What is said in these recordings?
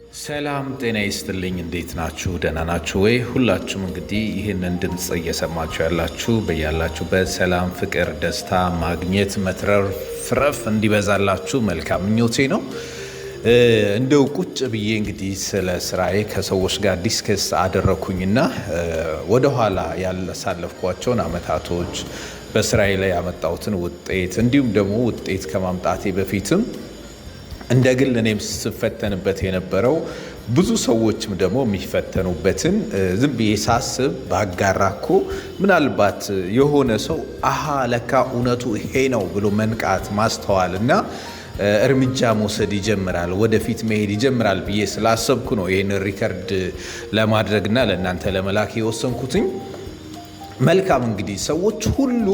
ሰላም ጤና ይስጥልኝ። እንዴት ናችሁ? ደህና ናችሁ ወይ? ሁላችሁም እንግዲህ ይህንን ድምፅ እየሰማችሁ ያላችሁ በያላችሁበት ሰላም፣ ፍቅር፣ ደስታ ማግኘት መትረፍረፍ እንዲበዛላችሁ መልካም ምኞቴ ነው። እንደው ቁጭ ብዬ እንግዲህ ስለ ስራዬ ከሰዎች ጋር ዲስከስ አደረኩኝና ወደኋላ ያሳለፍኳቸውን አመታቶች በስራዬ ላይ ያመጣሁትን ውጤት እንዲሁም ደግሞ ውጤት ከማምጣቴ በፊትም እንደ ግል እኔም ስፈተንበት የነበረው ብዙ ሰዎችም ደግሞ የሚፈተኑበትን ዝም ብዬ ሳስብ ባጋራኮ ምናልባት የሆነ ሰው አሃ ለካ እውነቱ ይሄ ነው ብሎ መንቃት ማስተዋል እና እርምጃ መውሰድ ይጀምራል፣ ወደፊት መሄድ ይጀምራል ብዬ ስላሰብኩ ነው ይህን ሪከርድ ለማድረግና ለእናንተ ለመላክ የወሰንኩትኝ። መልካም እንግዲህ ሰዎች ሁሉ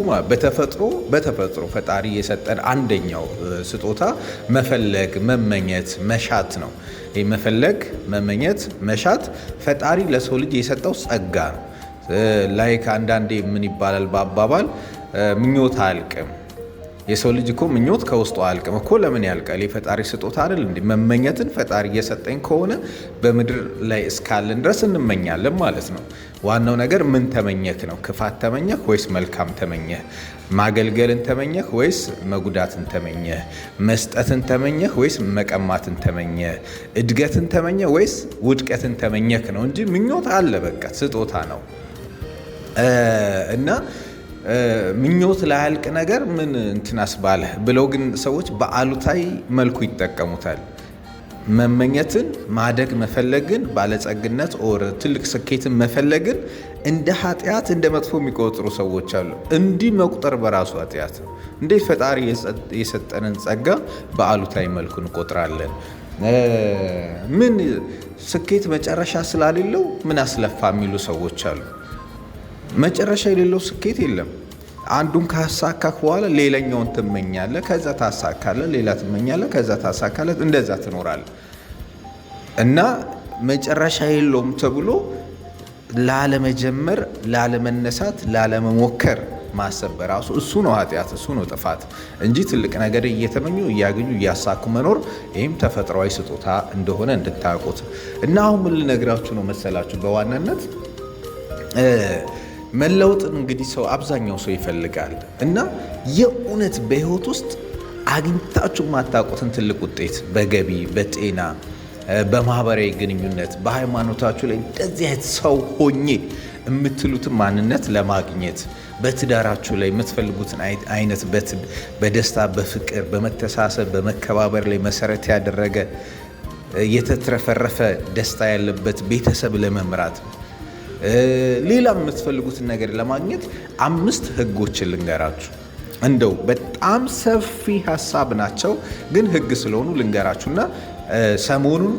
በተፈጥሮ ፈጣሪ የሰጠን አንደኛው ስጦታ መፈለግ፣ መመኘት፣ መሻት ነው። ይህ መፈለግ፣ መመኘት፣ መሻት ፈጣሪ ለሰው ልጅ የሰጠው ጸጋ ነው። ላይክ አንዳንዴ ምን ይባላል በአባባል ምኞት አያልቅም። የሰው ልጅ እኮ ምኞት ከውስጡ አያልቅም እኮ። ለምን ያልቃል? የፈጣሪ ስጦታ አይደል እንዴ? መመኘትን ፈጣሪ እየሰጠኝ ከሆነ በምድር ላይ እስካለን ድረስ እንመኛለን ማለት ነው። ዋናው ነገር ምን ተመኘክ ነው። ክፋት ተመኘህ ወይስ መልካም ተመኘህ? ማገልገልን ተመኘህ ወይስ መጉዳትን ተመኘህ? መስጠትን ተመኘህ ወይስ መቀማትን ተመኘህ? እድገትን ተመኘህ ወይስ ውድቀትን ተመኘክ ነው እንጂ ምኞት አለ፣ በቃ ስጦታ ነው። እና ምኞት ላያልቅ ነገር ምን እንትናስ ባለ ብለው ግን ሰዎች በአሉታዊ መልኩ ይጠቀሙታል። መመኘትን፣ ማደግ መፈለግን፣ ባለጸግነት ኦር ትልቅ ስኬትን መፈለግን እንደ ኃጢአት እንደ መጥፎ የሚቆጥሩ ሰዎች አሉ። እንዲህ መቁጠር በራሱ ኃጢአት ነው። እንዴት ፈጣሪ የሰጠንን ጸጋ በአሉታዊ መልኩ እንቆጥራለን? ምን ስኬት መጨረሻ ስላሌለው ምን አስለፋ የሚሉ ሰዎች አሉ። መጨረሻ የሌለው ስኬት የለም። አንዱን ካሳካክ በኋላ ሌላኛውን ትመኛለህ፣ ከዛ ታሳካለህ፣ ሌላ ትመኛለህ፣ ከዛ ታሳካለህ፣ እንደዛ ትኖራለህ እና መጨረሻ የለውም ተብሎ ላለመጀመር፣ ላለመነሳት፣ ላለመሞከር ማሰብ በራሱ እሱ ነው ኃጢአት፣ እሱ ነው ጥፋት እንጂ ትልቅ ነገር እየተመኙ እያገኙ እያሳኩ መኖር ይህም ተፈጥሯዊ ስጦታ እንደሆነ እንድታውቁት እና አሁን ምን ልነግራችሁ ነው መሰላችሁ በዋናነት መለውጥን እንግዲህ አብዛኛው ሰው ይፈልጋል እና የእውነት በህይወት ውስጥ አግኝታችሁ ማታውቁትን ትልቅ ውጤት በገቢ፣ በጤና፣ በማህበራዊ ግንኙነት፣ በሃይማኖታችሁ ላይ እንደዚህ አይነት ሰው ሆኜ የምትሉትን ማንነት ለማግኘት በትዳራችሁ ላይ የምትፈልጉትን አይነት በደስታ፣ በፍቅር፣ በመተሳሰብ፣ በመከባበር ላይ መሰረት ያደረገ የተትረፈረፈ ደስታ ያለበት ቤተሰብ ለመምራት ሌላ የምትፈልጉትን ነገር ለማግኘት 5 ህጎችን ልንገራችሁ። እንደው በጣም ሰፊ ሀሳብ ናቸው፣ ግን ህግ ስለሆኑ ልንገራችሁና ሰሞኑን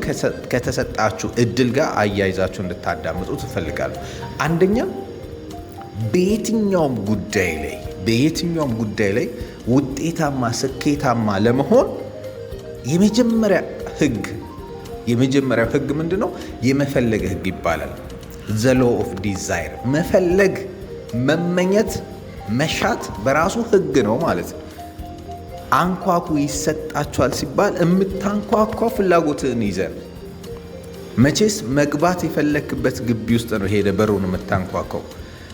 ከተሰጣችሁ እድል ጋር አያይዛችሁ እንድታዳምጡ ትፈልጋለሁ። አንደኛ በየትኛውም ጉዳይ ላይ ውጤታማ፣ ስኬታማ ለመሆን የመጀመሪያው ህግ ምንድነው? የመፈለግ ህግ ይባላል። ዘ ሎው ኦፍ ዲዛይር። መፈለግ፣ መመኘት፣ መሻት በራሱ ህግ ነው ማለት ነው። አንኳኩ ይሰጣችኋል ሲባል የምታንኳኳ ፍላጎትህን ይዘን መቼስ መግባት የፈለክበት ግቢ ውስጥ ነው ሄደ በሩን የምታንኳኳው።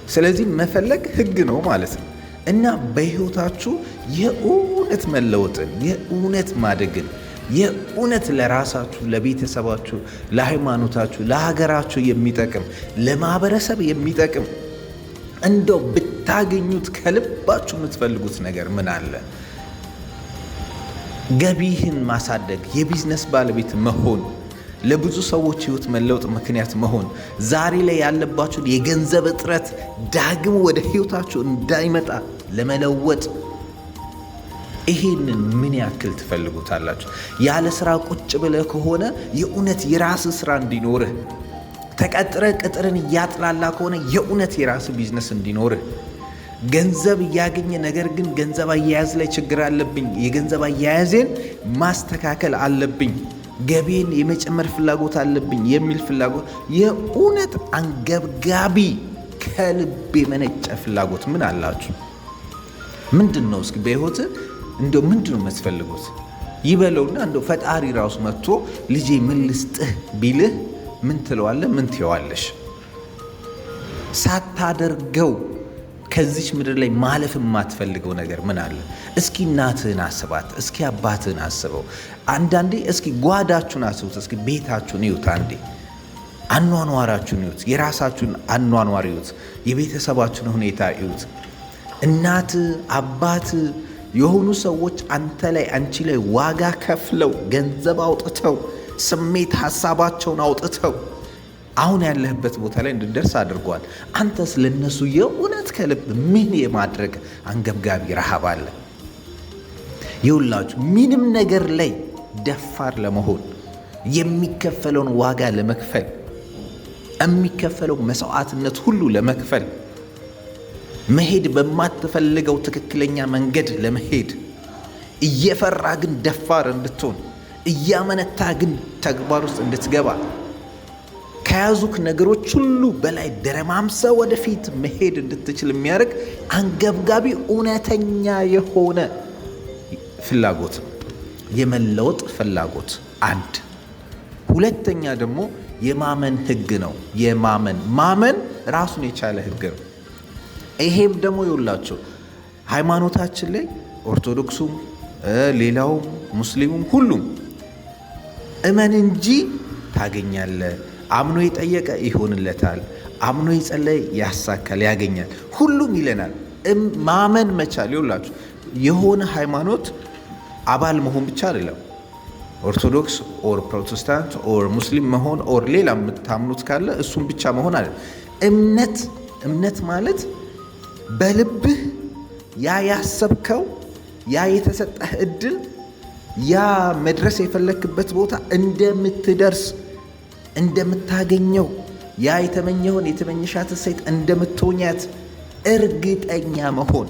ስለዚህ መፈለግ ህግ ነው ማለት ነው እና በህይወታችሁ የእውነት መለወጥን፣ የእውነት ማደግን፣ የእውነት ለራሳችሁ፣ ለቤተሰባችሁ፣ ለሃይማኖታችሁ፣ ለሀገራችሁ የሚጠቅም ለማህበረሰብ የሚጠቅም እንደው ብታገኙት ከልባችሁ የምትፈልጉት ነገር ምን አለ? ገቢህን ማሳደግ፣ የቢዝነስ ባለቤት መሆን፣ ለብዙ ሰዎች ህይወት መለወጥ ምክንያት መሆን፣ ዛሬ ላይ ያለባችሁን የገንዘብ እጥረት ዳግም ወደ ህይወታችሁ እንዳይመጣ ለመለወጥ ይሄንን ምን ያክል ትፈልጉታላችሁ? ያለ ስራ ቁጭ ብለህ ከሆነ የእውነት የራስህ ስራ እንዲኖርህ፣ ተቀጥረህ ቅጥርን እያጥላላ ከሆነ የእውነት የራስህ ቢዝነስ እንዲኖርህ፣ ገንዘብ እያገኘ ነገር ግን ገንዘብ አያያዝ ላይ ችግር አለብኝ፣ የገንዘብ አያያዜን ማስተካከል አለብኝ፣ ገቢን የመጨመር ፍላጎት አለብኝ የሚል ፍላጎት፣ የእውነት አንገብጋቢ ከልብ የመነጨ ፍላጎት ምን አላችሁ? ምንድን ነው? እስኪ በህይወት እንደው ምንድን ነው የምትፈልጉት? ይበለውና እንደው ፈጣሪ ራሱ መጥቶ ልጄ ምን ልስጥህ ቢልህ ምን ትለዋለህ? ምን ትየዋለሽ? ሳታደርገው ከዚች ምድር ላይ ማለፍ የማትፈልገው ነገር ምን አለ? እስኪ እናትህን አስባት፣ እስኪ አባትህን አስበው። አንዳንዴ እስኪ ጓዳችሁን አስቡት፣ እስኪ ቤታችሁን ይዩት፣ አንዴ አኗኗራችሁን ይዩት፣ የራሳችሁን አኗኗር ይዩት፣ የቤተሰባችሁን ሁኔታ ይዩት። እናት አባት የሆኑ ሰዎች አንተ ላይ አንቺ ላይ ዋጋ ከፍለው ገንዘብ አውጥተው ስሜት ሀሳባቸውን አውጥተው አሁን ያለህበት ቦታ ላይ እንድደርስ አድርጓል። አንተስ ለነሱ የእውነት ከልብ ምን የማድረግ አንገብጋቢ ረሃብ አለ? ይውላችሁ ምንም ነገር ላይ ደፋር ለመሆን የሚከፈለውን ዋጋ ለመክፈል የሚከፈለው መስዋዕትነት ሁሉ ለመክፈል መሄድ በማትፈልገው ትክክለኛ መንገድ ለመሄድ እየፈራ ግን ደፋር እንድትሆን እያመነታ ግን ተግባር ውስጥ እንድትገባ ከያዙክ ነገሮች ሁሉ በላይ ደረማምሰ ወደፊት መሄድ እንድትችል የሚያደርግ አንገብጋቢ እውነተኛ የሆነ ፍላጎት፣ የመለወጥ ፍላጎት አንድ። ሁለተኛ ደግሞ የማመን ህግ ነው። ማመን ራሱን የቻለ ህግ ነው። ይሄም ደግሞ ይውላችሁ ሃይማኖታችን ላይ ኦርቶዶክሱም ሌላውም ሙስሊሙም ሁሉም እመን እንጂ ታገኛለህ፣ አምኖ የጠየቀ ይሆንለታል፣ አምኖ የጸለየ ያሳካል፣ ያገኛል፣ ሁሉም ይለናል። ማመን መቻል ይውላችሁ የሆነ ሃይማኖት አባል መሆን ብቻ አይደለም። ኦርቶዶክስ ኦር ፕሮቴስታንት ኦር ሙስሊም መሆን ኦር ሌላ የምታምኑት ካለ እሱም ብቻ መሆን አይደለም። እምነት ማለት በልብህ ያ ያሰብከው ያ የተሰጠህ እድል ያ መድረስ የፈለክበት ቦታ እንደምትደርስ እንደምታገኘው ያ የተመኘውን የተመኘሻትን ሴት እንደምትሆኛት እርግጠኛ መሆን።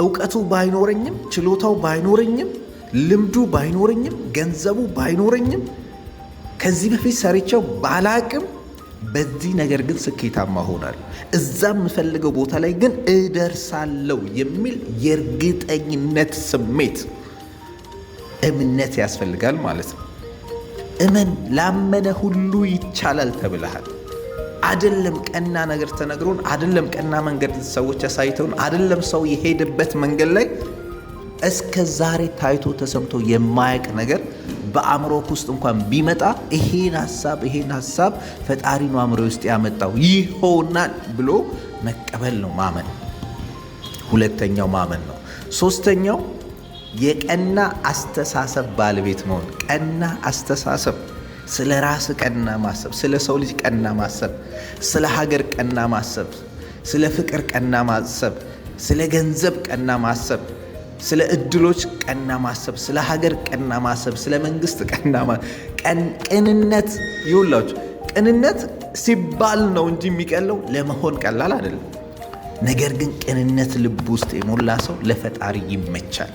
እውቀቱ ባይኖረኝም ችሎታው ባይኖረኝም ልምዱ ባይኖረኝም ገንዘቡ ባይኖረኝም ከዚህ በፊት ሰርቼው ባላቅም በዚህ ነገር ግን ስኬታማ ሆናለሁ፣ እዛ የምፈልገው ቦታ ላይ ግን እደርሳለሁ የሚል የእርግጠኝነት ስሜት እምነት ያስፈልጋል ማለት ነው። እመን፣ ላመነ ሁሉ ይቻላል ተብለሃል። አይደለም ቀና ነገር ተነግሮን፣ አይደለም ቀና መንገድ ሰዎች አሳይተውን፣ አይደለም ሰው የሄደበት መንገድ ላይ እስከ ዛሬ ታይቶ ተሰምቶ የማያውቅ ነገር በአእምሮክ ውስጥ እንኳን ቢመጣ ይሄን ሐሳብ ፈጣሪ ነው አእምሮ ውስጥ ያመጣው ይሆናል ብሎ መቀበል ነው ማመን። ሁለተኛው ማመን ነው። ሶስተኛው የቀና አስተሳሰብ ባለቤት መሆን። ቀና አስተሳሰብ፣ ስለ ራስ ቀና ማሰብ፣ ስለ ሰው ልጅ ቀና ማሰብ፣ ስለ ሀገር ቀና ማሰብ፣ ስለ ፍቅር ቀና ማሰብ፣ ስለ ገንዘብ ቀና ማሰብ፣ ስለ እድሎች ቀና ማሰብ፣ ስለ ሀገር ቀና ማሰብ፣ ስለ መንግስት ቀና ቅንነት ይውላችሁ። ቅንነት ሲባል ነው እንጂ የሚቀለው ለመሆን ቀላል አይደለም። ነገር ግን ቅንነት ልብ ውስጥ የሞላ ሰው ለፈጣሪ ይመቻል።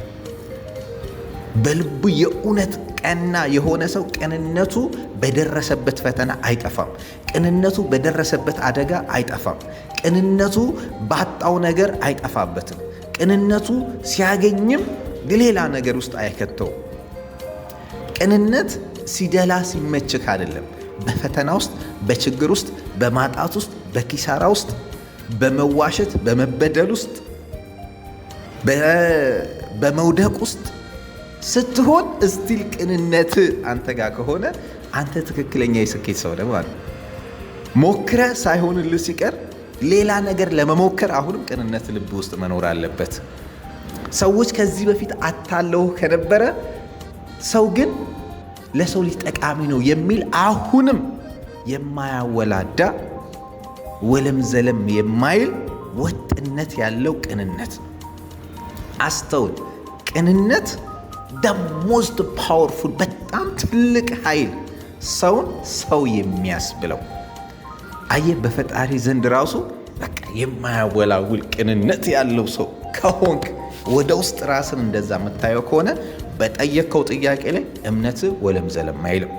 በልቡ የእውነት ቀና የሆነ ሰው ቅንነቱ በደረሰበት ፈተና አይጠፋም። ቅንነቱ በደረሰበት አደጋ አይጠፋም። ቅንነቱ ባጣው ነገር አይጠፋበትም። ቅንነቱ ሲያገኝም ሌላ ነገር ውስጥ አይከተውም። ቅንነት ሲደላ ሲመችክ አይደለም። በፈተና ውስጥ፣ በችግር ውስጥ፣ በማጣት ውስጥ፣ በኪሳራ ውስጥ፣ በመዋሸት በመበደል ውስጥ፣ በመውደቅ ውስጥ ስትሆን እስቲል ቅንነት አንተ ጋር ከሆነ አንተ ትክክለኛ የስኬት ሰው ነህ ማለት ነው። ሞክረ ሳይሆንልህ ሲቀር ሌላ ነገር ለመሞከር አሁንም ቅንነት ልብ ውስጥ መኖር አለበት። ሰዎች ከዚህ በፊት አታለው ከነበረ ሰው ግን ለሰው ልጅ ጠቃሚ ነው የሚል አሁንም የማያወላዳ ወለም ዘለም የማይል ወጥነት ያለው ቅንነት አስተውል። ቅንነት the most powerful በጣም ትልቅ ኃይል ሰውን ሰው የሚያስብለው አየህ። በፈጣሪ ዘንድ ራሱ በቃ የማያወላውል ቅንነት ያለው ሰው ከሆንክ ወደ ውስጥ ራስን እንደዛ የምታየው ከሆነ በጠየቅከው ጥያቄ ላይ እምነት ወለም ዘለም አይልም።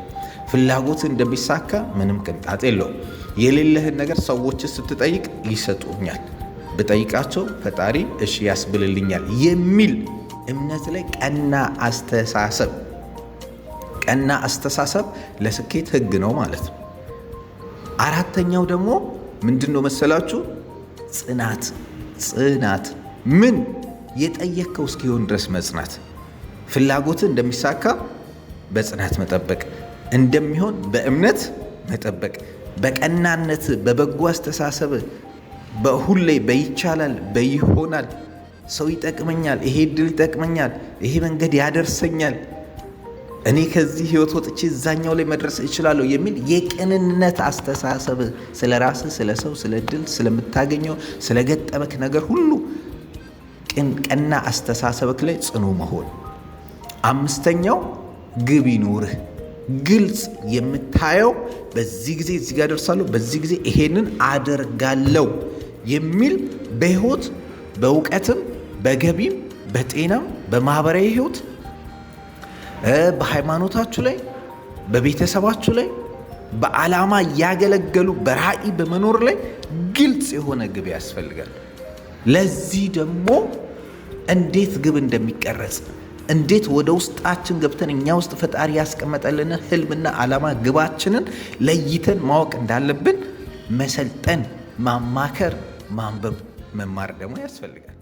ፍላጎት እንደሚሳካ ምንም ቅንጣት የለውም። የሌለህን ነገር ሰዎች ስትጠይቅ ይሰጡኛል፣ ብጠይቃቸው ፈጣሪ እሺ ያስብልልኛል የሚል እምነት ላይ ቀና አስተሳሰብ ለስኬት ሕግ ነው ማለት ነው። አራተኛው ደግሞ ምንድነው መሰላችሁ? ጽናት። ምን የጠየቅከው እስኪሆን ድረስ መጽናት፣ ፍላጎትህ እንደሚሳካ በጽናት መጠበቅ፣ እንደሚሆን በእምነት መጠበቅ፣ በቀናነት በበጎ አስተሳሰብ በሁሌ በይቻላል በይሆናል፣ ሰው ይጠቅመኛል፣ ይሄ እድል ይጠቅመኛል፣ ይሄ መንገድ ያደርሰኛል፣ እኔ ከዚህ ህይወት ወጥቼ እዛኛው ላይ መድረስ እችላለሁ የሚል የቅንነት አስተሳሰብ፣ ስለ ራስህ፣ ስለ ሰው፣ ስለ እድል፣ ስለምታገኘው፣ ስለገጠመክ ነገር ሁሉ ቀና አስተሳሰብክ ላይ ጽኑ መሆን። አምስተኛው ግብ ይኑርህ። ግልጽ የምታየው በዚህ ጊዜ እዚህ ጋር ደርሳለሁ፣ በዚህ ጊዜ ይሄንን አደርጋለሁ የሚል በህይወት በእውቀትም በገቢም በጤናም በማህበራዊ ህይወት በሃይማኖታችሁ ላይ በቤተሰባችሁ ላይ በዓላማ እያገለገሉ በራዕይ በመኖር ላይ ግልጽ የሆነ ግብ ያስፈልጋል። ለዚህ ደግሞ እንዴት ግብ እንደሚቀረጽ እንዴት ወደ ውስጣችን ገብተን እኛ ውስጥ ፈጣሪ ያስቀመጠልን ህልምና ዓላማ ግባችንን ለይተን ማወቅ እንዳለብን መሰልጠን፣ ማማከር፣ ማንበብ፣ መማር ደግሞ ያስፈልጋል።